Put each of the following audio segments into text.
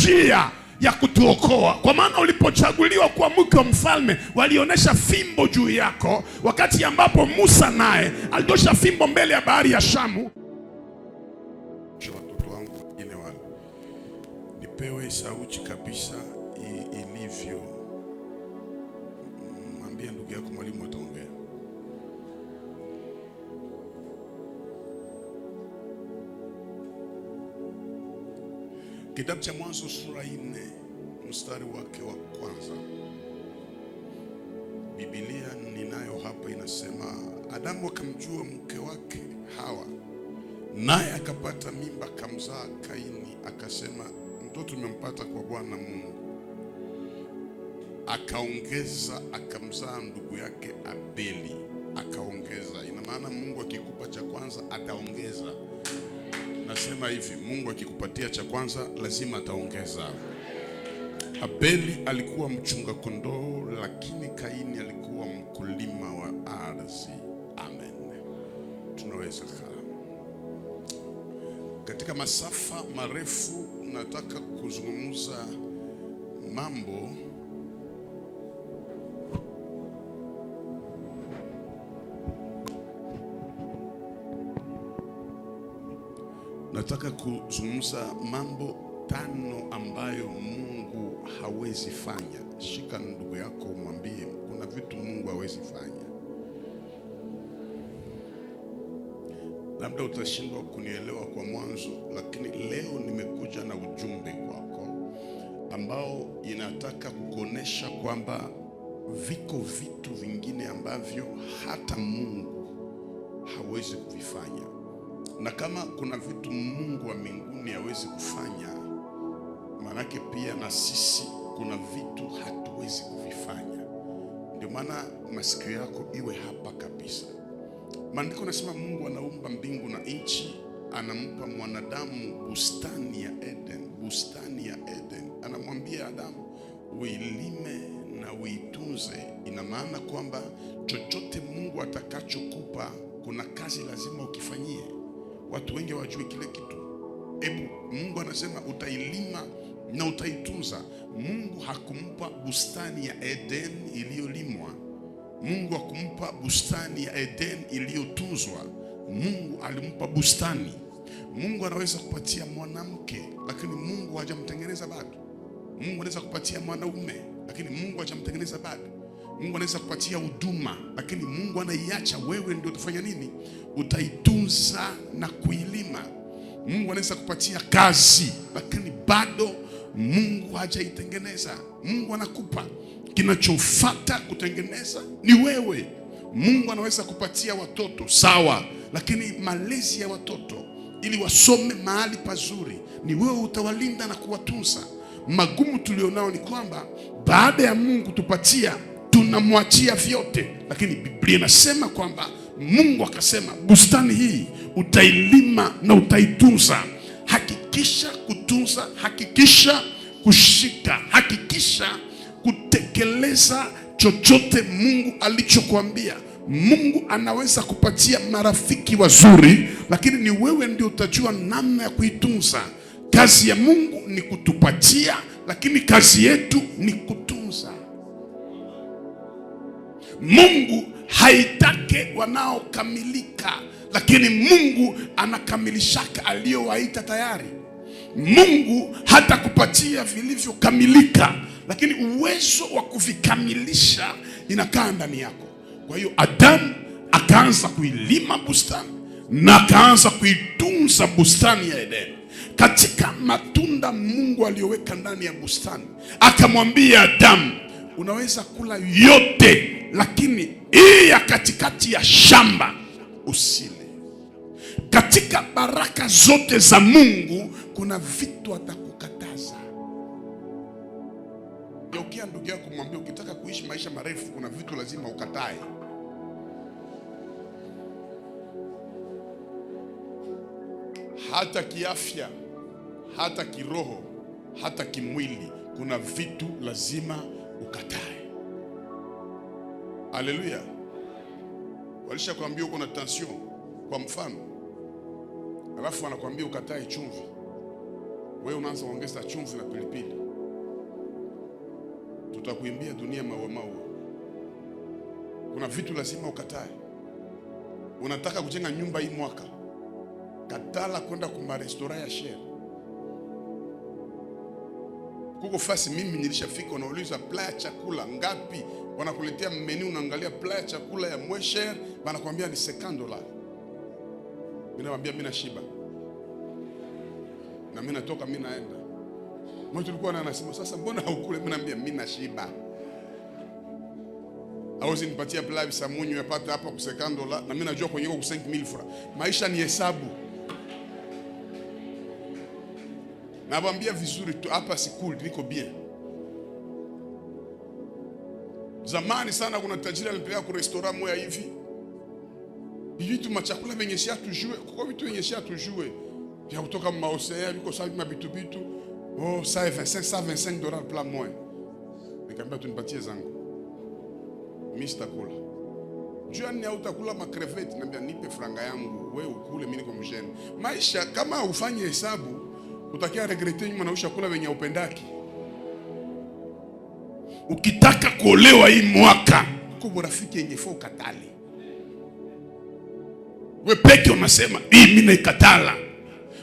njia ya kutuokoa. Kwa maana ulipochaguliwa kuwa mke wa mfalme, walionyesha fimbo juu yako, wakati ambapo Musa naye alitosha fimbo mbele ya bahari ya Shamu. Watoto wangu wengine wale nipewe sauti kabisa ilivyo. Mwambie ndugu yako mwalimu ataongea. Kitabu cha Mwanzo sura 4 mstari wake wa kwanza. Biblia ninayo hapa inasema, Adamu akamjua mke wake Hawa, naye akapata mimba akamzaa Kaini, akasema mtoto umempata kwa Bwana Mungu. Akaongeza akamzaa ndugu yake Abeli. Akaongeza, ina maana Mungu akikupa cha kwanza ataongeza. Nasema hivi, Mungu akikupatia cha kwanza lazima ataongeza. Abeli alikuwa mchunga kondoo, lakini Kaini alikuwa mkulima wa ardhi. Amen. Tunaweza katika masafa marefu nataka kuzungumza mambo tano ambayo Mungu hawezi fanya. Shika ndugu yako umwambie kuna vitu Mungu hawezi fanya. Labda utashindwa kunielewa kwa mwanzo, lakini leo nimekuja na ujumbe wako ambao inataka kukuonesha kwamba viko vitu vingine ambavyo hata Mungu hawezi kuvifanya. Na kama kuna vitu Mungu wa mbinguni hawezi kufanya, manake pia na sisi kuna vitu hatuwezi kuvifanya. Ndio maana masikio yako iwe hapa kabisa. Maandiko yanasema Mungu anaumba mbingu na nchi, anampa mwanadamu bustani ya Eden. Bustani ya Eden, anamwambia Adamu uilime na uitunze. Ina maana kwamba chochote Mungu atakachokupa kuna kazi lazima ukifanyie. Watu wengi hawajui kile kitu. Mungu anasema utailima na utaitunza. Mungu hakumpa bustani ya Eden iliyolimwa. Mungu hakumpa bustani ya Eden iliyotunzwa. Mungu alimpa bustani. Mungu anaweza kupatia mwanamke, lakini Mungu hajamtengeneza bado. Mungu anaweza kupatia mwanaume, lakini Mungu hajamtengeneza bado. Mungu anaweza kupatia huduma, lakini Mungu anaiacha wewe ndio utafanya nini? Utaitunza na kuilima. Mungu anaweza kupatia kazi, lakini bado Mungu hajaitengeneza. Mungu anakupa, kinachofuata kutengeneza ni wewe. Mungu anaweza kupatia watoto, sawa, lakini malezi ya watoto ili wasome mahali pazuri ni wewe utawalinda na kuwatunza. Magumu tulionao ni kwamba baada ya Mungu tupatia tunamwachia vyote, lakini Biblia inasema kwamba Mungu akasema bustani hii utailima na utaitunza. Hakikisha kutunza, hakikisha kushika, hakikisha kutekeleza chochote Mungu alichokuambia. Mungu anaweza kupatia marafiki wazuri, lakini ni wewe ndio utajua namna ya kuitunza. Kazi ya Mungu ni kutupatia, lakini kazi yetu ni kutunza. Mungu haitake wanaokamilika, lakini Mungu anakamilishaka aliyowaita tayari. Mungu hata kupatia vilivyokamilika, lakini uwezo wa kuvikamilisha inakaa ndani yako. Kwa hiyo Adamu akaanza kuilima bustani na akaanza kuitunza bustani ya Edeni. Katika matunda Mungu aliyoweka ndani ya bustani, akamwambia Adamu, unaweza kula yote, lakini hii ya katikati ya shamba usile. Katika baraka zote za Mungu kuna vitu atakukataza. Geukia ndugu yako mwambie, ukitaka kuishi maisha marefu kuna vitu lazima ukatae. Hata kiafya, hata kiroho, hata kimwili, kuna vitu lazima ukatae. Haleluya. Walisha kuambia uko na tension kwa mfano, alafu anakuambia ukatae chumvi. wewe unaanza kuongeza chumvi na pilipili, tutakuimbia dunia maua maua. Kuna vitu lazima ukatae. Unataka kujenga nyumba hii mwaka, katala kwenda kwa restaurant ya share. Kuko fasi mimi nilishafika, unauliza pla chakula ngapi, wanakuletea menu, unaangalia pla chakula ya mwesher, wanakuambia ni $50. Mimi naambia mimi nashiba. Na mimi natoka, mimi naenda. Mmoja tulikuwa na anasema sasa mbona haukule? Mimi naambia mimi nashiba. Hawezi nipatia pla samunyu yapata hapa kwa $50 na mimi najua kwenye kwa 5000 francs. Maisha ni hesabu. Nawaambia vizuri tu hapa sikuli niko bien. Zamani sana kuna tajiri alipeleka kwa restaurant moja hivi. Vitu machakula venye si atujue, kwa vitu venye si atujue. Vya kutoka maosea viko sawa mabitu bitu. Oh, ça $25 plat moja. Nikamwambia tunipatie zangu. Mimi sitakula. Jua ni hautakula makreveti, naambia nipe franga yangu, wewe ukule, mimi niko mjeni. Maisha kama ufanye hesabu, utakia regrete nyuma na ushakula wenye upendaki. Ukitaka kuolewa hii mwaka, kwa rafiki yenye fo katali. Wewe peke unasema hii mimi naikatala.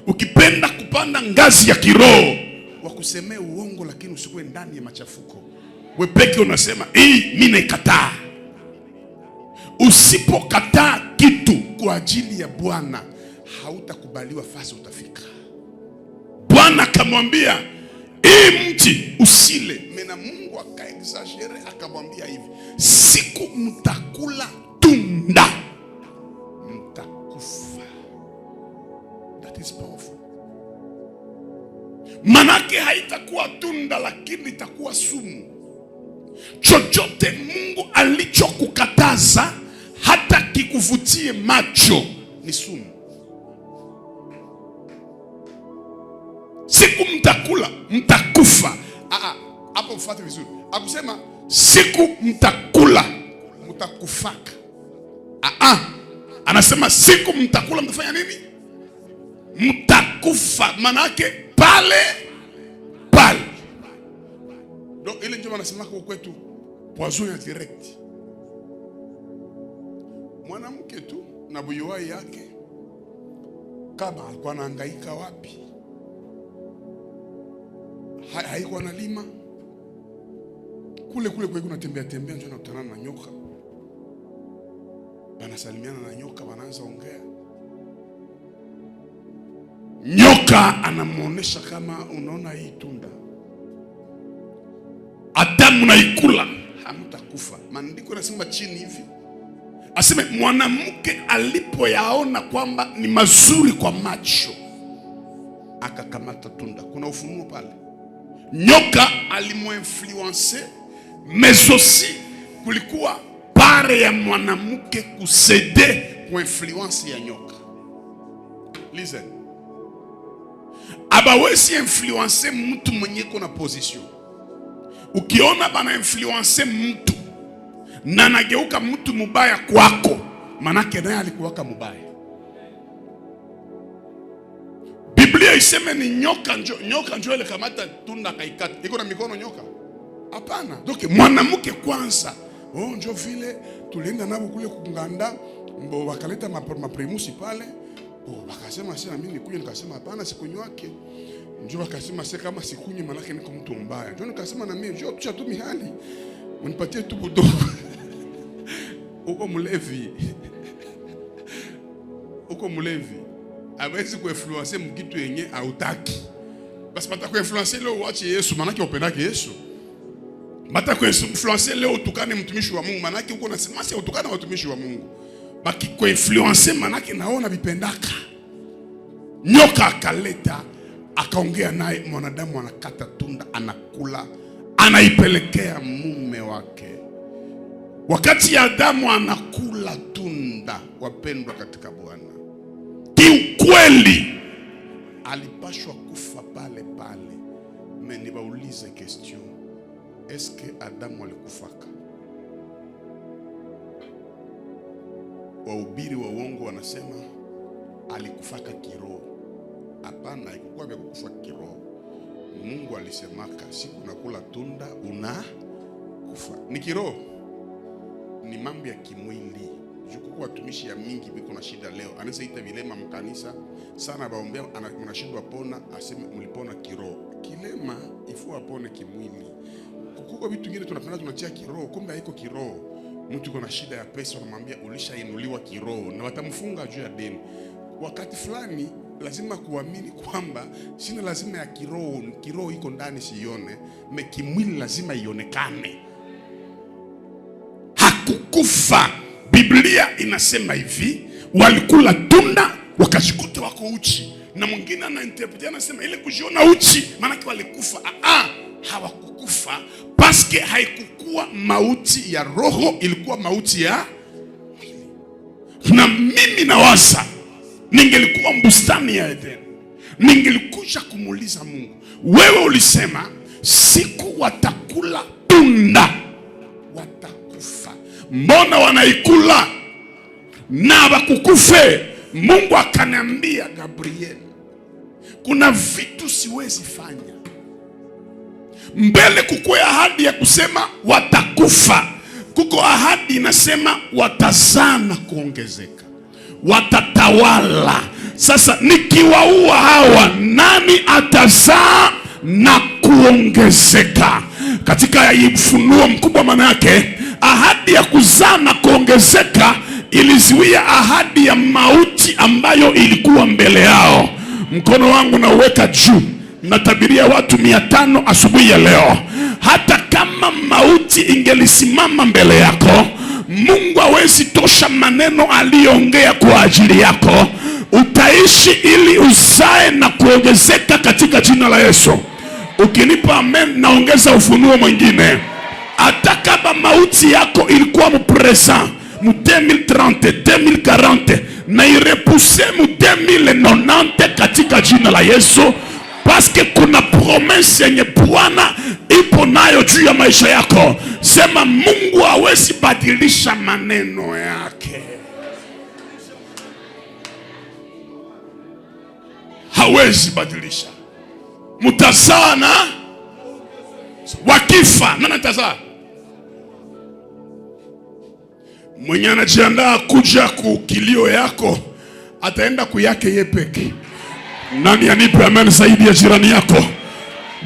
Ukipenda kupanda ngazi ya kiroho, wakusemea uongo lakini usikue ndani ya machafuko. Wewe peke unasema hii mimi naikataa. Usipokataa kitu kwa ajili ya Bwana, hautakubaliwa fasi utafika. Bwana akamwambia hii mti usile. Mena Mungu akaexagere akamwambia hivi, siku mtakula tunda mtakufa. That is powerful. Manake haitakuwa tunda lakini itakuwa sumu. Chochote Mungu alichokukataza hata kikuvutie macho ni sumu. Siku mtakula mtakufa. Hapo mfuate vizuri. Akusema siku mtakula mtakufaka. Anasema siku mtakula mtafanya nini? Mtakufa. Manake pale. Donc ile ndio wanasema kwa kwetu poison ya direct. Mwanamke tu na buyuwai yake, kama alikuwa anahangaika wapi, haikuwa analima kule kwa kuna tembea ndio nakutana na nyoka, wanasalimiana na nyoka, wanaanza ongea. Nyoka anamuonesha kama unaona hii tunda Adamu naikula hamtakufa. Maandiko yanasema chini hivi, aseme mwanamke alipoyaona kwamba ni mazuri kwa macho akakamata tunda. Kuna ufunuo pale. Nyoka alimuinfluence, mais aussi kulikuwa pare ya mwanamke kusede kwa influence ya nyoka. Listen, abawezi influence mtu mwenye kuna position. Ukiona bana influence mtu na nageuka mtu mubaya kwako, manake naye alikuwaka mubaya. Biblia iseme ni nyoka njo ile kamata tunda kaikata. Iko na mikono nyoka? Hapana. Donc mwanamke kwanza, njo vile tulienda nabo kule kunganda, mbo wakaleta maprimusi pale. Wakasema sasa mimi nikuye, nikasema hapana sikunywake. Njoo wakasema sasa kama sikunyi manake niko mtu mbaya. Njoo nikasema na mimi njoo tucha tu mihali. Unipatie tu budo. Uko mlevi. Uko mlevi. Hawezi kuinfluence mkitu yenye hautaki. Basi pata kuinfluence leo uache Yesu manake upendake Yesu. Mata kuinfluence leo utukane mtumishi wa Mungu manake uko nasema si utukane watumishi wa Mungu. Baki kuinfluence manake naona vipendaka. Nyoka akaleta, akaongea naye, mwanadamu anakata tunda, anakula, anaipelekea mume wake. Wakati Adamu anakula tunda, wapendwa katika Bwana, kiukweli alipashwa kufa pale pale. Mais nibaulize question, est-ce que Adamu alikufaka? Wahubiri wa uongo wanasema alikufaka kiroho. Hapana, haikuwa vya kukufa kiroho. Mungu alisemaka siku nakula tunda unakufa. Ni kiroho, ni mambo ya kimwili. Jukuku watumishi ya mingi biko na shida leo. Anaweza ita vilema mkanisa sana baombea mnashindwa pona, aseme mlipona kiroho. Kilema ifua apone kimwili. Kuko vitu vingine tunapenda tunatia kiroho, kumbe haiko kiroho. Mtu yuko na shida ya pesa wanamwambia ulishainuliwa kiroho na watamfunga juu ya deni. Wakati fulani lazima kuamini kwamba sina lazima ya kiroho, kiroho iko ndani sione, na kimwili lazima ionekane. Hakukufa. Biblia inasema hivi, walikula tunda wakajikuta wako uchi. Na mwingine anainterpretia anasema ile kujiona uchi maana walikufa. Hawakukufa, paske haikukuwa mauti ya roho, ilikuwa mauti ya mwili. Na mimi nawaza ningelikuwa bustani ya Eden, ningelikuja kumuuliza Mungu, wewe ulisema siku watakula tunda watakufa, mbona wanaikula na wakukufe? Mungu akaniambia, Gabriel, kuna vitu siwezi fanya mbele. Kuko ahadi ya kusema watakufa, kuko ahadi inasema watazaa na kuongezeka, watatawala. Sasa nikiwaua hawa, nani atazaa na kuongezeka? Katika Ufunuo mkubwa, maana yake ahadi ya kuzaa na kuongezeka ilizuia ahadi ya mauti ambayo ilikuwa mbele yao. Mkono wangu nauweka juu, natabiria watu 500 asubuhi ya leo. Hata kama mauti ingelisimama mbele yako, Mungu hawezi tosha maneno aliyoongea kwa ajili yako. Utaishi ili uzae na kuongezeka katika jina la Yesu. Ukinipa amen, naongeza ufunuo mwingine. Hata kama mauti yako ilikuwa mpresa mu 2030, 2040 na irepuse mu 2090 katika jina la Yesu, paske kuna promesse yenye Bwana ipo nayo juu ya maisha yako. Sema, Mungu hawezi badilisha maneno yake. Hawezi badilisha. Mutazaa na wakifa, nani atazaa? Mwenye anajiandaa kuja kukilio yako ataenda kuyake yeye peke. Nani anipe amen zaidi ya jirani yako?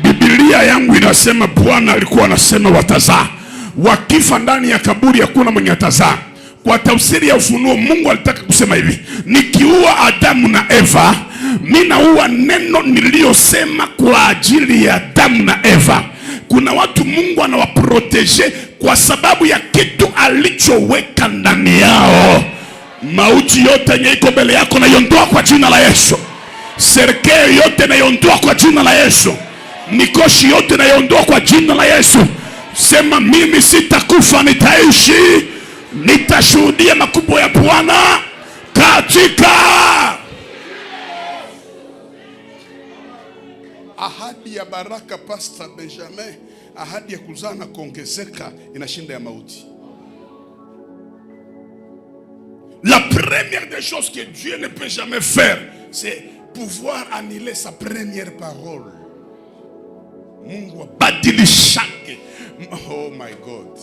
Biblia yangu inasema, Bwana alikuwa anasema watazaa. Wakifa ndani ya kaburi hakuna mwenye atazaa. Kwa tafsiri ya Ufunuo, Mungu alitaka kusema hivi, nikiua Adamu na Eva, mimi naua neno niliyosema kwa ajili ya Adamu na Eva. Kuna watu Mungu anawaprotege kwa sababu ya kitu alichoweka ndani yao. Mauti yote yenye iko mbele yako na iondoa kwa jina la Yesu. Serikali yote na iondoa kwa jina la Yesu. Mikoshi yote na iondoa kwa jina la Yesu. Sema, mimi sitakufa, nitaishi, nitashuhudia makubwa ya Bwana katika. Ahadi ya baraka, Pastor Benjamin, ahadi ya kuzaa na kuongezeka inashinda ya mauti. La première des choses que Dieu ne peut jamais faire, c'est pouvoir annuler sa première parole. Mungu habadilishake. Oh my God.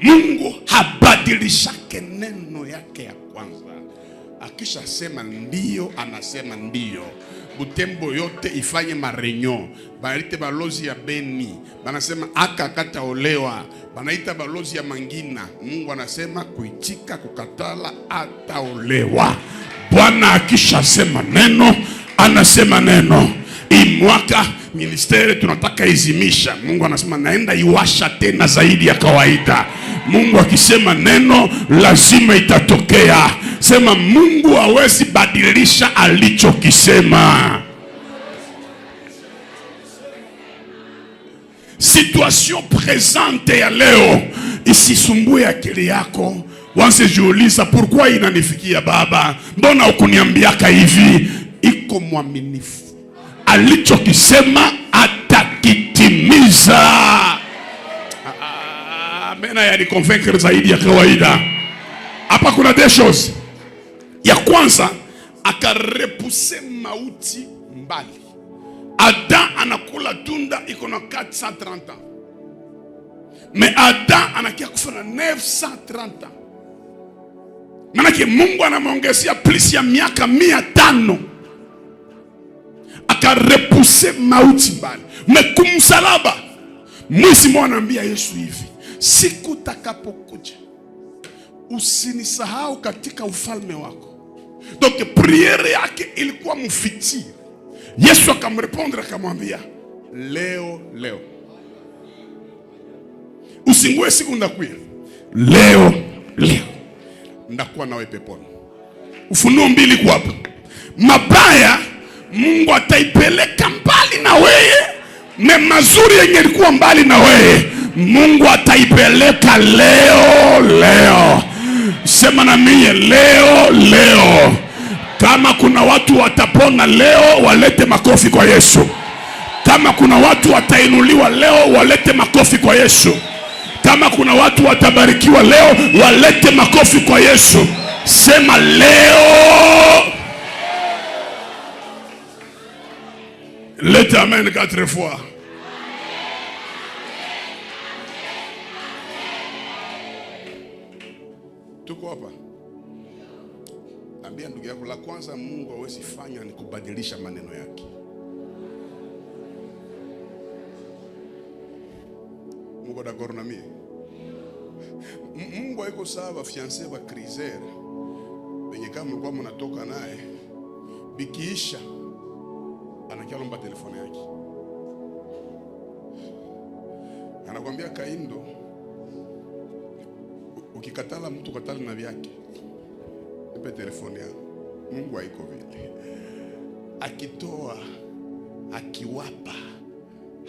Mungu habadilishake neno yake ya kwanza. Akisha sema ndio, anasema ndio. Butembo yote ifanye marenyo. Banaita balozi ya Beni, banasema akakata olewa. Banaita balozi ya Mangina, Mungu anasema kuitika kukatala ataolewa. Bwana akisha sema neno, anasema neno. Mwaka ministeri tunataka izimisha, Mungu anasema naenda iwasha tena zaidi ya kawaida. Mungu akisema neno lazima itatokea. Sema, Mungu hawezi badilisha alichokisema. Situation presente ya leo isisumbue akili yako. Wanse jiuliza, pourquoi inanifikia Baba? Mbona ukuniambiaka hivi? Iko mwaminifu. Alichokisema atakitimiza. Mena ya ni convaincre zaidi ya kawaida. Hapa kuna des choses. Ya kwanza, akarepuse mauti mbali. Adam anakula tunda iko na 430 ans. Mais Adam anakia kufa na 930 ans. Manake Mungu anamwongezea plus ya miaka 500. Akarepuse mauti mbali. Mekumsalaba. Mwisi mwanaambia Yesu hivi, siku takapokuja usinisahau katika ufalme wako. Donc priere yake ilikuwa mfitiri. Yesu akamrepondre akamwambia, leo usingue siku ndakuya, leo ndakuwa nawe peponi. Ufunuo 2 kwa hapa. Mabaya Mungu ataipeleka mbali na wewe, na mazuri yenye ilikuwa mbali na wewe Mungu ataipeleka leo. Sema na mimi leo. Kama kuna watu watapona leo, walete makofi kwa Yesu. Kama kuna watu watainuliwa leo, walete makofi kwa Yesu. Kama kuna watu watabarikiwa leo, walete makofi kwa Yesu. Sema leo. Lete amen 4 fois. Tuko hapa. Ambia ndugu yako, la kwanza Mungu hawezi fanya ni kubadilisha maneno yake. Mungu d'accord na mimi. Mungu haiko sawa fiancé wa criser. Benye kama mlikuwa mnatoka naye bikiisha anakialomba telefone yake. Anakuambia Kaindo, ukikatala mtu katala na vyake, nipe telefone yako. Mungu haiko vile. Akitoa, akiwapa,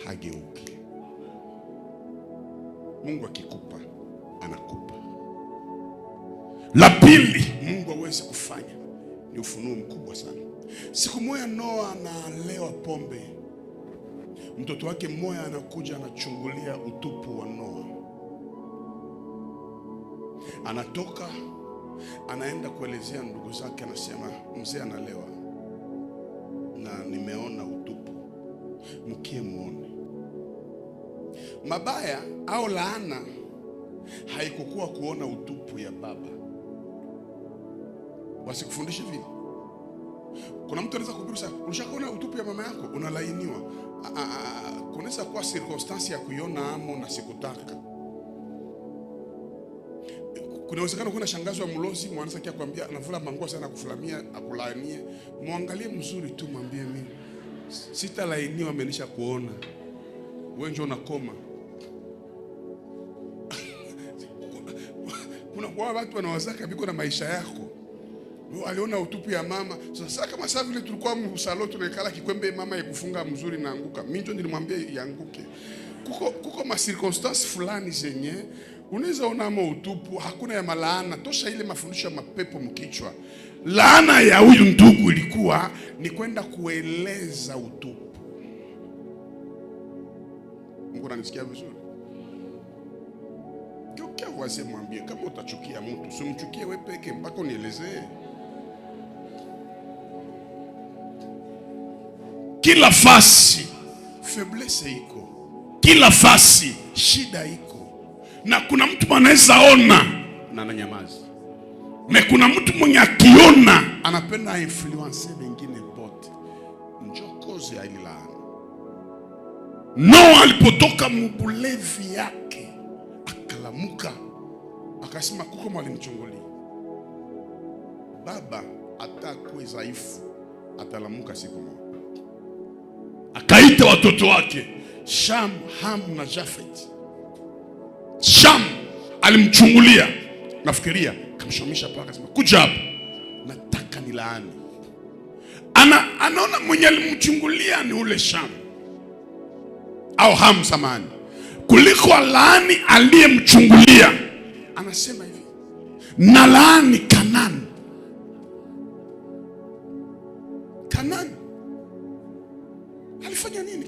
hageuki. Mungu akikupa, anakupa. La pili Mungu hawezi kufanya ni ufunuo mkubwa sana. Siku moja Noa analewa pombe. Mtoto wake mmoja anakuja anachungulia utupu wa Noa. Anatoka anaenda kuelezea ndugu zake, anasema mzee analewa na nimeona utupu, mkie muone. Mabaya au laana haikukuwa kuona utupu ya baba. Wasikufundishe vile. Kuna mtu anaweza kukuruhusa, unashakuona utupu ya mama yako, unalainiwa. Kunaweza kuwa circumstance ya kuiona amo na sikutaka. Kunawezekana kuna shangazi wa mlozi mwanza kia kwambia anavula manguo sana kufulamia akulaanie. Muangalie mzuri tu, mwambie mimi sitalainiwa, amenisha kuona. Wewe njoo unakoma. Kuna kwa watu wanawazaka biko na maisha yako. Aliona utupu ya mama. Sasa kama sasa vile tulikuwa msalo tunakala kikwembe mama ikufunga mzuri na anguka. Mimi ndio nilimwambia ianguke. Kuko ma circumstances fulani zenye unaweza ona ama utupu, hakuna ya malaana. Tosha ile mafundisho ya mapepo mkichwa. Laana ya huyu ndugu ilikuwa ni kwenda kueleza utupu. Mungu ananisikia vizuri. Kwa voisin mwambie, kama utachukia mtu, usimchukie wewe peke mpaka unielezee. Kila fasi faiblesse iko. Kila fasi shida iko. Na kuna mtu anaweza ona na ananyamaza. Na kuna mtu mwenye akiona anapenda influence wengine bote. Njokoze ya ile laana. Noa alipotoka mbulevi yake akalamuka, akasema kuko mwalimchungulia. Baba atakuwa dhaifu, atalamuka siku moja. Akaita watoto wake Sham, Ham na Jafet. Sham alimchungulia, nafikiria kamshomisha paka, akasema kuja hapa, nataka nilaani. Anaona mwenye alimchungulia ni ule Sham au Ham samani, kuliko laani aliyemchungulia. Anasema hivi, na laani Kanani. Kanani alifanya nini?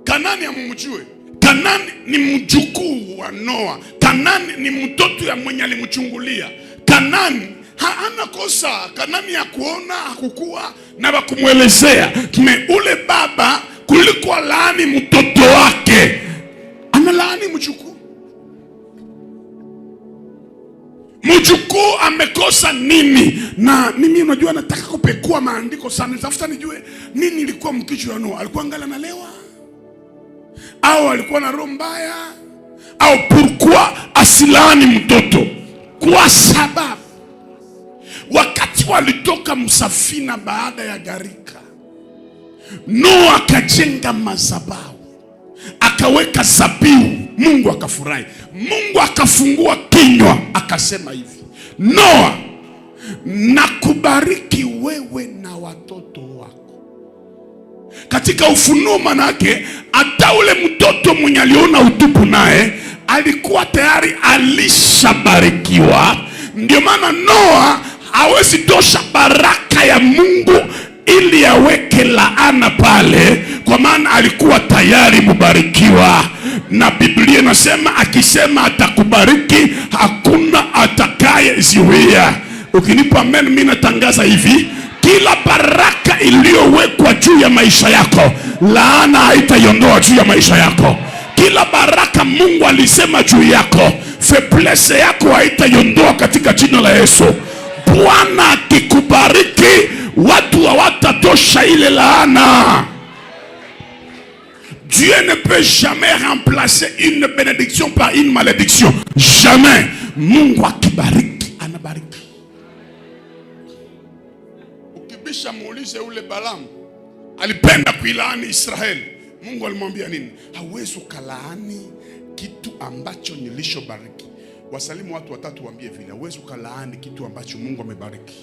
Kanani amumjue. Kanani ni mjukuu wa Noa. Kanani ni mtoto ya mwenye alimchungulia. Kanani hana kosa kanani ya kuona hakukuwa na wakumwelezea. Ule baba kuliko laani mtoto wake, analaani mjukuu. Mjukuu amekosa nini? Na mimi unajua nataka kupekua maandiko sana, tafuta nijue nini ilikuwa mkichwa wa Noa. Alikuwa ngala nalewa, au alikuwa na roho mbaya, au pourquoi asilaani mtoto? Kwa sababu wakati walitoka msafina baada ya gharika, Noa akajenga madhabahu, akaweka zabihu. Mungu akafurahi. Mungu akafungua kinywa akasema hivi, Noa, nakubariki wewe na watoto wako. Katika Ufunuo manake hata ule mtoto mwenye aliona utupu naye alikuwa tayari alishabarikiwa. Ndio maana Noa hawezi tosha baraka ya Mungu ili aweke laana pale, kwa maana alikuwa tayari mubarikiwa. Na Biblia inasema akisema atakubariki hakuna atakaye ziwia. Ukinipa amen, mimi natangaza hivi, kila baraka iliyowekwa juu ya maisha yako, laana haitaiondoa juu ya maisha yako. Kila baraka Mungu alisema juu yako, faiblesse yako haitaiondoa katika jina la Yesu. Bwana akikubariki, watu hawatatosha ile laana. Dieu ne peut jamais remplacer une bénédiction par une malédiction. Jamais. Mungu akibariki, anabariki. Ukibisha muulize ule Balaam, alipenda kuilaani Israeli. Mungu alimwambia nini? Hauwezi ukalaani kitu ambacho nilishobariki. Wasalimu watu watatu, waambie vile, hauwezi ukalaani kitu ambacho Mungu amebariki.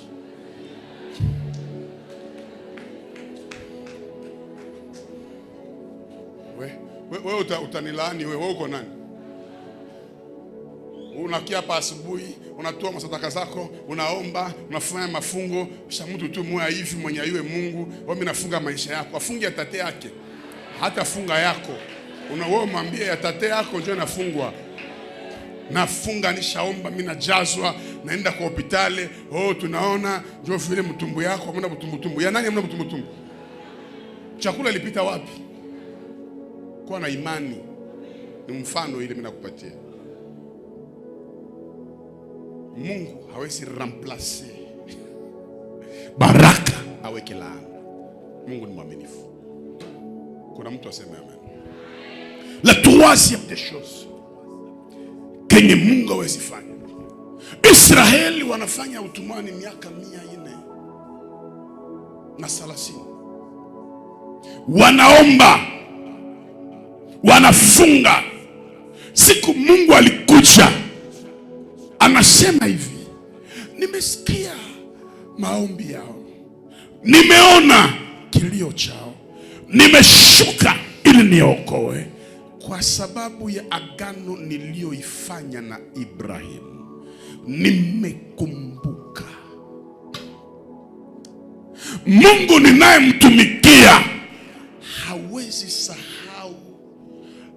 Wewe utanilaani wewe, uko nani? Unakia hapa asubuhi, unatoa masadaka zako, unaomba, unafanya mafungo, kisha mtu tu mmoja hivi mwenye aiwe Mungu, wewe nafunga maisha yako. Afunge ya tate yake, hata funga yako. Wewe mwambie ya tate yako ndio nafungwa. Nafunga, nishaomba, mimi najazwa, naenda kwa hospitali. Tunaona ndio vile mtumbu yako, hamna mtumbu. Ya nani hamna mtumbu? Chakula ilipita wapi? Kwa na imani. Ni mfano ile mimi nakupatia. Mungu hawezi remplacer baraka aweke laana. Mungu ni mwaminifu. Kuna mtu aseme amen. La troisième des choses kenye Mungu hawezi fanya. Israeli wanafanya utumwani miaka 430. Wanaomba, wanafunga. Siku Mungu alikuja, anasema hivi, nimesikia maombi yao, nimeona kilio chao, nimeshuka ili niokoe kwa sababu ya agano niliyoifanya na Ibrahimu. Nimekumbuka. Mungu ninayemtumikia hawezi sahau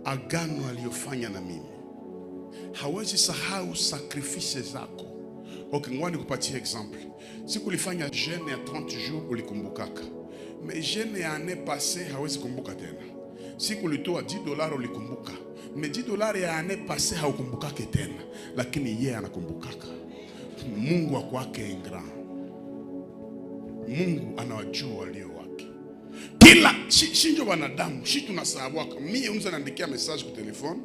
agano aliyofanya na mimi. Hawezi sahau sacrifice zako. Okay, ngoja nikupatie example. Siku ulifanya jeûne ya 30 jours ulikumbukaka. Mais jeûne ya année passée hawezi kumbuka tena. Siku ulitoa $10 ulikumbuka. Mais $10 ya année passée haukumbukake tena. Lakini yeye anakumbukaka. Mungu wako wake grand. Mungu anawajua walio wake. Kila shinjo wanadamu, shi tunasahau waka. Mimi unza naandikia message kwa telefone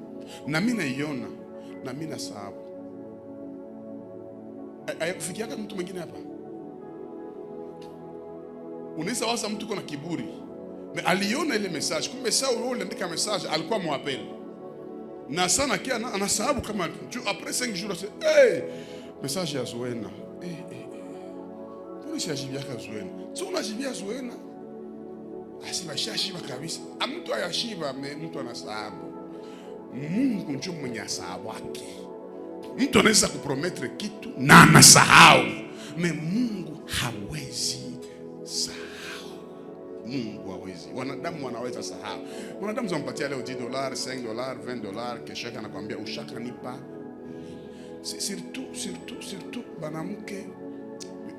na mimi naiona na mimi nasahau. Ayakufikiaka mtu mwingine hapa? Unaweza waza mtu kuna kiburi. Aliona ile message, kumbe sawa wewe uliandika message alikuwa mwapeli. Na sana kia anasahau kama après 5 jours message ya Zuena. Mbona sijajibia Zuena? Sio unajibia Zuena? Asibashashiba kabisa. Mtu ayashiba, mtu anasahau. Mungu ndio mwenye asahau wake. Mtu anaweza kuprometre kitu na anasahau. Mungu hawezi sahau. Mungu hawezi. Wanadamu wanaweza sahau. Wanadamu zampatia leo $10, $5, $20, kesho anakuambia ushaka nipa. Surtout banamke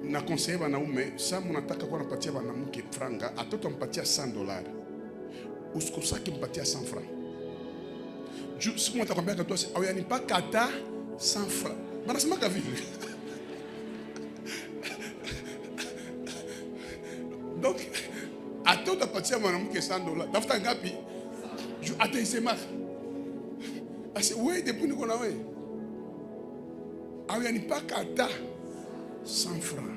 na conseiller wanaume, kama unataka kuwa unapatia wanamke franga, atoto mpatia $100. Usikosaki mpatia 100 francs. Juu siku mtakwambia katoa au yani mpaka hata 100 francs. Bana sema ka vile. Donc atoto patia mwanamke $100. Tafuta ngapi? Juu ataisema. Ase wewe depuis niko na wewe. Au yani mpaka hata 100 francs.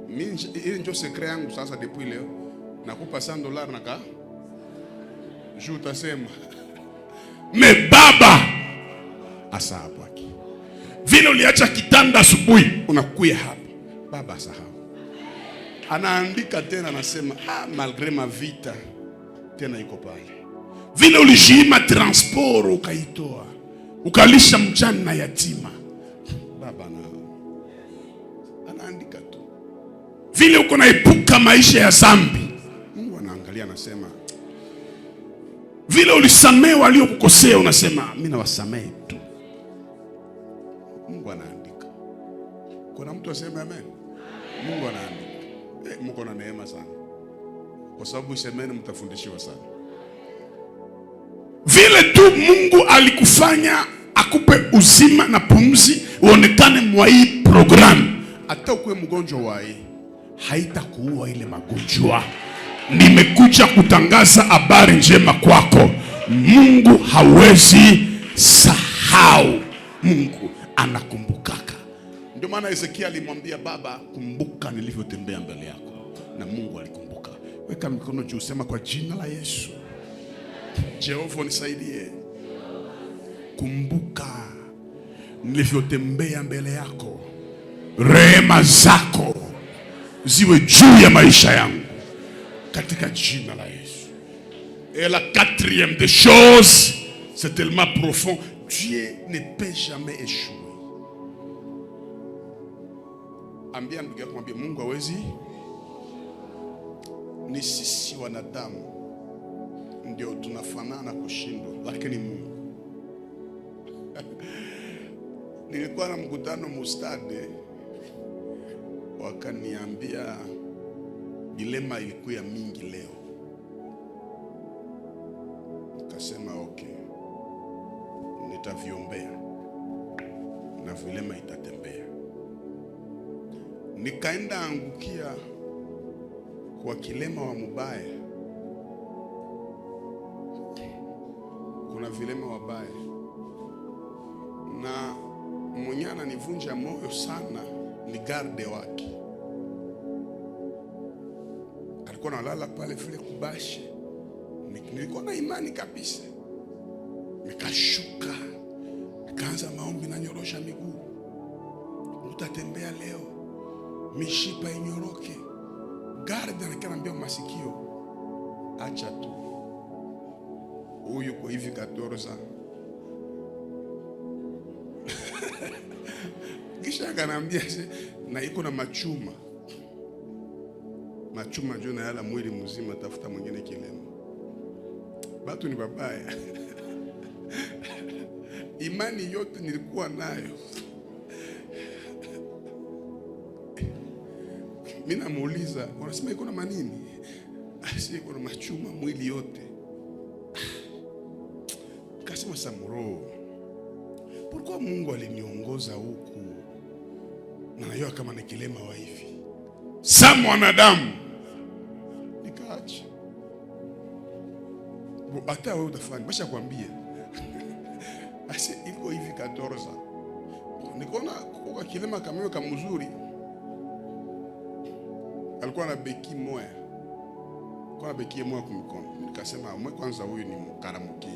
Mimi ile ndio secret yangu sasa depuis leo. Nakupa $100 naka. Juu utasema. Me baba asa hapo aki. Vile uliacha kitanda asubuhi unakuya hapa. Baba sahau. Anaandika tena anasema malgré ma vita tena iko pale. Vile ulijima transport ukaitoa. Ukalisha mjane na yatima. Baba anaandika tu. Vile uko naepuka maisha ya zambi. Mungu anaangalia anasema. Vile ulisamehe waliokukosea unasema mimi nawasamehe tu. Mungu anaandika. Kuna mtu aseme amen. Mungu anaandika. Mko na neema sana. Kwa sababu isemeni mtafundishiwa sana. Vile tu Mungu alikufanya akupe uzima na pumzi uonekane mwa hii program. Hata ukuwe mgonjwa wa hii haitakuua ile magonjwa. Nimekuja kutangaza habari njema kwako. Mungu hawezi sahau. Mungu anakumbukaka. Ndio maana Ezekiel alimwambia Baba, kumbuka nilivyotembea mbele yako. Na Mungu alikumbuka. Weka mikono juu, sema kwa jina la Yesu. Jehova nisaidie. Kumbuka nilivyotembea mbele yako. Rehema zako ziwe juu ya maisha yangu. Katika jina la Yesu. Et la quatrième des choses, c'est tellement profond. Dieu ne peut jamais échouer. Ambia ndugu yako, mwambie Mungu hawezi. Ni sisi wanadamu ndio tunafanana kushindwa, lakini Mungu. Nilikuwa na mkutano mustade, wakaniambia dilema ilikuwa mingi leo. Nikasema okay, nitaviombea na vilema itatembea. Nikaenda angukia kwa kilema wa mubaya. Kuna vilema wabaya, na mwenye ananivunja moyo sana ni garde wake. Alikuwa analala pale vile kubashe. Nilikuwa na imani kabisa. Nikashuka, nikaanza maombi na nyorosha miguu. Utatembea leo, mishipa inyoroke. Garde ananiambia masikio, acha tu. Huyu kwa hivi 14. Kisha akanambia na iko na machuma. Machuma ndio na yala mwili mzima, tafuta mwingine kilema. Batu ni babaya. Imani yote nilikuwa nayo. Mimi namuuliza, unasema iko na manini? Asi iko na machuma mwili yote. Kasema Samuro, pourquoi Mungu aliniongoza huku na najua kama ni kilema wa hivi? Sa mwanadamu. Nikaacha. Hata wewe utafanya, basha kuambia. Asi iko hivi 14. Nikaona kwa kilema kama kama mzuri. Alikuwa na beki moya. Kwa beki moya kumikono. Nikasema mwe kwanza huyu ni mkaramuki.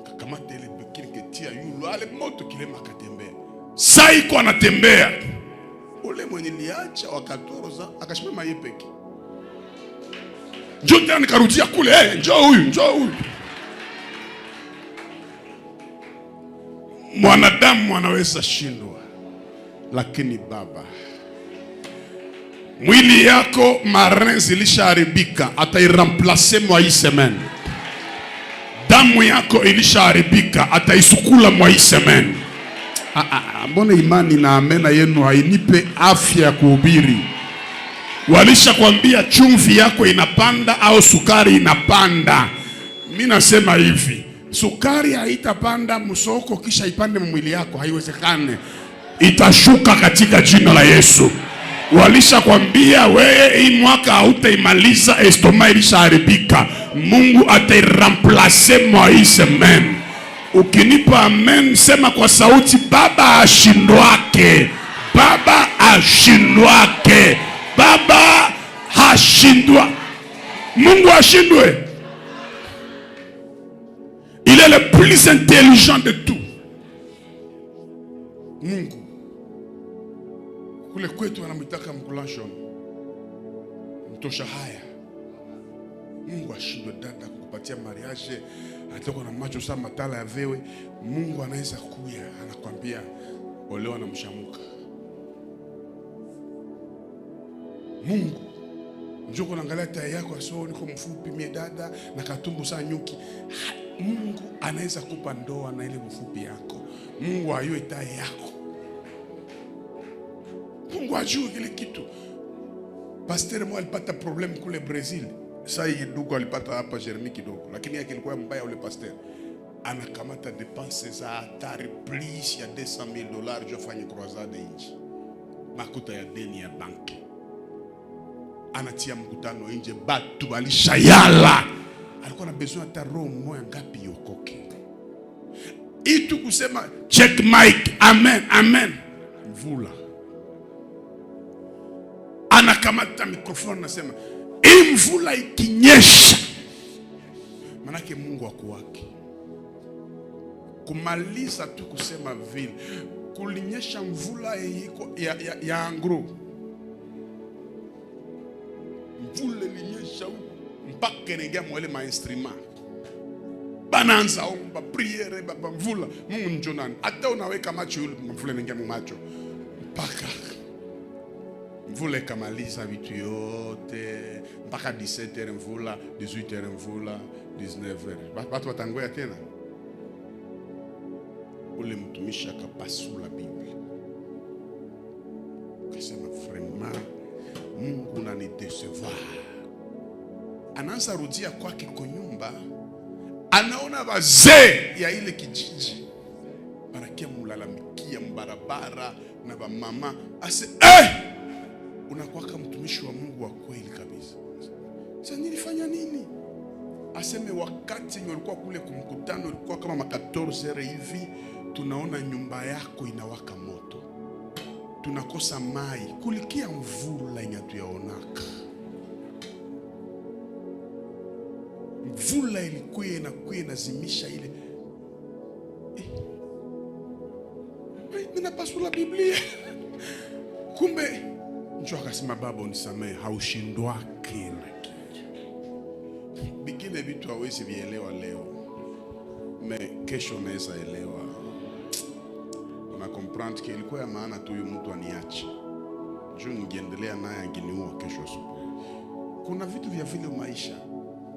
Kakamata ile beki niketia yule ale moto kilema akatembea. Sasa iko anatembea. Ule mwenye liacha wa 14 akashimama yeye peke. Njoo tena nikarudia kule, njoo huyu. Mwanadamu anaweza shindwa, lakini Baba, mwili yako marin zilishaharibika, atairemplace mwa hii semaine. Damu yako ilishaharibika, ataisukula mwa hii semaine. Mbona imani na amena yenu hainipe afya ya kuhubiri? Walisha kwambia chumvi yako inapanda au sukari inapanda. Mimi nasema hivi, sukari haitapanda msoko kisha ipande mwili yako, haiwezekane. Itashuka katika jina la Yesu. Walisha kwambia wewe hii mwaka hautaimaliza, estoma ilishaharibika. Mungu atairamplace moi semaine. Ukinipa amen, sema kwa sauti, baba ashindwake. Baba ashindwake. Baba hashindwa. Mungu ashindwe. Il est le plus intelligent de tout. Mungu. Kule kwetu wanamwitaka mkulashon. Mtosha haya. Mungu ashindwe dada kukupatia mariage. Atoko na macho saa matala ya vewe. Mungu anaweza kuya, anakwambia olewa na mshamuka. Mungu njoko naangalia tai yako asoo niko mfupi mie dada na katumbu saa nyuki. Mungu anaweza kupa ndoa na ile mfupi yako. Mungu ayue tai yako. Mungu ajue kile kitu. Pastor mwa alipata problem kule Brazil. Sasa hii ndugu alipata hapa Jeremy kidogo, lakini yake ilikuwa mbaya. Ule pastor anakamata dépenses za hatari plus ya $200,000 jo fanye croisade nje. Makuta ya deni ya banki. Anatia mkutano nje, batu alishayala. Alikuwa na besoin hata roho moja ngapi yokoke. Itu kusema check mic, amen, amen. Mvula. Anakamata mikrofoni nasema, hii mvula ikinyesha, manake Mungu wako wake. Kumaliza tu kusema vile, kulinyesha mvula ya angro. Mvula linyesha mpaka nengia mwele mainstrima. Bananza omba priere baba mvula. Mungu njonani. Hata unaweka macho yule mvula nengia macho. Mpaka mvula ikamaliza vitu yote. Mpaka 17h mvula, 18h mvula, 19h. Watu watangoya tena. Ule mtumishi akapasula Biblia. Akasema vraiment Mungu unanidecevoir. Anaanza rudia kwake kwa nyumba. Anaona wazee ya ile kijiji barakia mulalamikia mbarabara na ba mama. Ase unakuwa mtumishi wa Mungu wa kweli kabisa. Sasa nilifanya nini? Aseme wakati nilikuwa kule kumkutano, ilikuwa kama 14h hivi, tunaona nyumba yako inawaka moto. Tunakosa mai, kulikia mvula inatuyaonaka. Mvula ilikuwa inazimisha ile. Mimi pasula Biblia. Kumbe njoo akasema, baba unisamehe, haushindwaki na kitu. Bingine vitu hawezi vielewa leo, kesho unaweza elewa. Una comprendre que ilikuwa ya maana tu huyu mtu aniache. Juu ningeendelea naye angeniua kesho asubuhi. Kuna vitu vya vile maisha.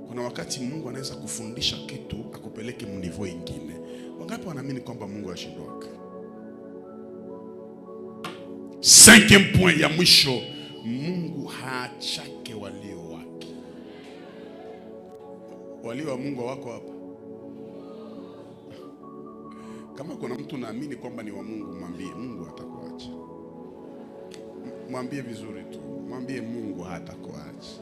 Kuna wakati Mungu anaweza kufundisha kitu akupeleke mnivo ingine. Wangapi wanaamini kwamba Mungu ashindwaka? 5e point ya mwisho, Mungu haachake walio wake. Walio wa Mungu wako hapa. Kama kuna mtu naamini kwamba ni wa Mungu, mwambie Mungu hatakuacha. Mwambie vizuri tu. Mwambie Mungu hatakuacha.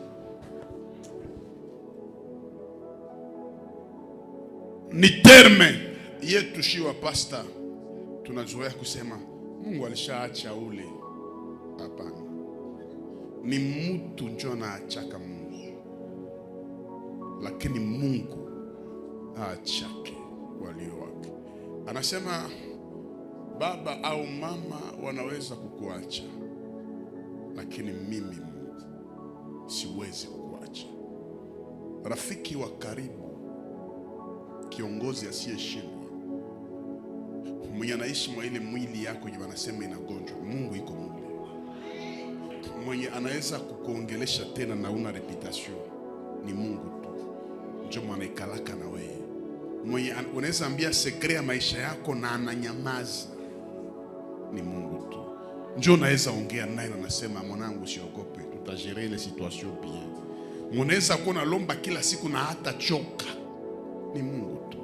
Ni terme yetu shiwa pasta. Tunazoea kusema Mungu alishaacha ule. Hapana. Ni mtu ndio anaachaka Mungu. Lakini Mungu haachake walio wake. Anasema baba au mama wanaweza kukuacha, lakini mimi Mungu siwezi kukuacha. Rafiki wa karibu, kiongozi asiyeshindwa, mwenye anaishi mwa ile mwili yako yenye wanasema inagonjwa, Mungu iko mule. Mwenye anaweza kukuongelesha tena na una reputation ni Mungu tu. Ndio mwana ikalaka na wewe. Mwenye unaweza ambia sekre ya maisha yako na ananyamaza ni Mungu tu. Njoo naweza ongea naye na nasema mwanangu usiogope, tutajere ile situation bien. Mnaweza kuona lomba kila siku na hata choka, ni Mungu tu.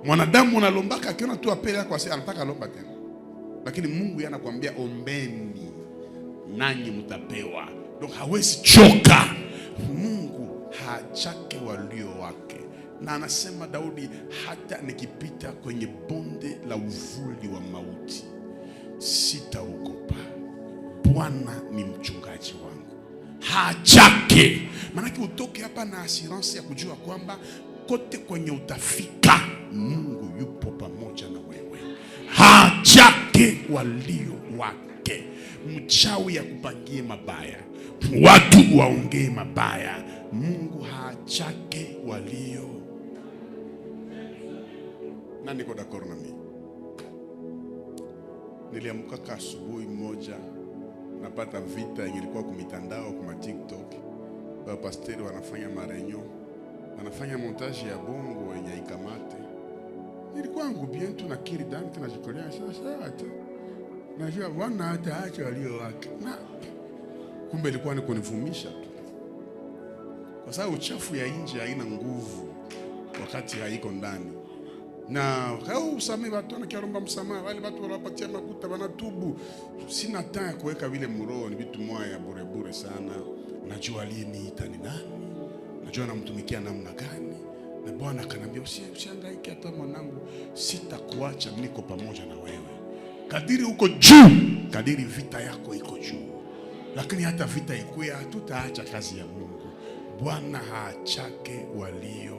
Mwanadamu unalombaka akiona tu apele yako anataka lomba tena. Lakini Mungu yeye anakuambia ombeni nanyi mtapewa. Donc hawezi choka. Mungu haachake walio wake. Na anasema Daudi, hata nikipita kwenye bonde la uvuli wa mauti sitaogopa. Bwana ni mchungaji wangu. Haachake. Maana utoke hapa na assurance ya kujua kwamba kote kwenye utafika Mungu yupo pamoja na wewe. Haachake walio wake. Mchawi ya kupangie mabaya, watu waongee mabaya, Mungu haachake walio. Na niko d'accord na mimi. Niliamka asubuhi moja napata vita ilikuwa kwa mitandao, kwa TikTok. Pasteri wanafanya marenyo, wanafanya montage ya bongo yenye ikamate. Nilikuwa ngubien tu nakiri dante na jikolea sasa hata. Najua Bwana hataacha walio wake. Na kumbe ilikuwa ni kunivumisha tu. Kwa sababu uchafu ya nje haina nguvu wakati haiko ndani. Na kau usame watu na kiaromba msamaha, wale watu wanapatia makuta wanatubu. Sina time kuweka vile mroho, ni vitu moya bure bure sana. Najua aliyeniita ni nani, najua namtumikia namna gani. Na Bwana akanambia usihangaike hata mwanangu, sitakuacha, niko pamoja na wewe. Kadiri uko juu, kadiri vita yako iko juu. Lakini hata vita ikuwe, hatutaacha kazi ya Mungu. Bwana haachake walio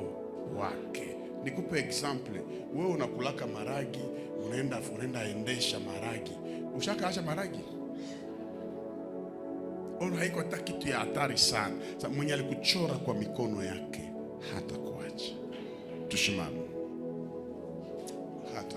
wake. Nikupe example, wewe unakulaka maragi, unaenda endesha maragi. Ushakaacha maragi? Ona haiko hata kitu ya hatari sana. Sasa mwenye alikuchora kwa mikono yake hata kuacha. Tushimame.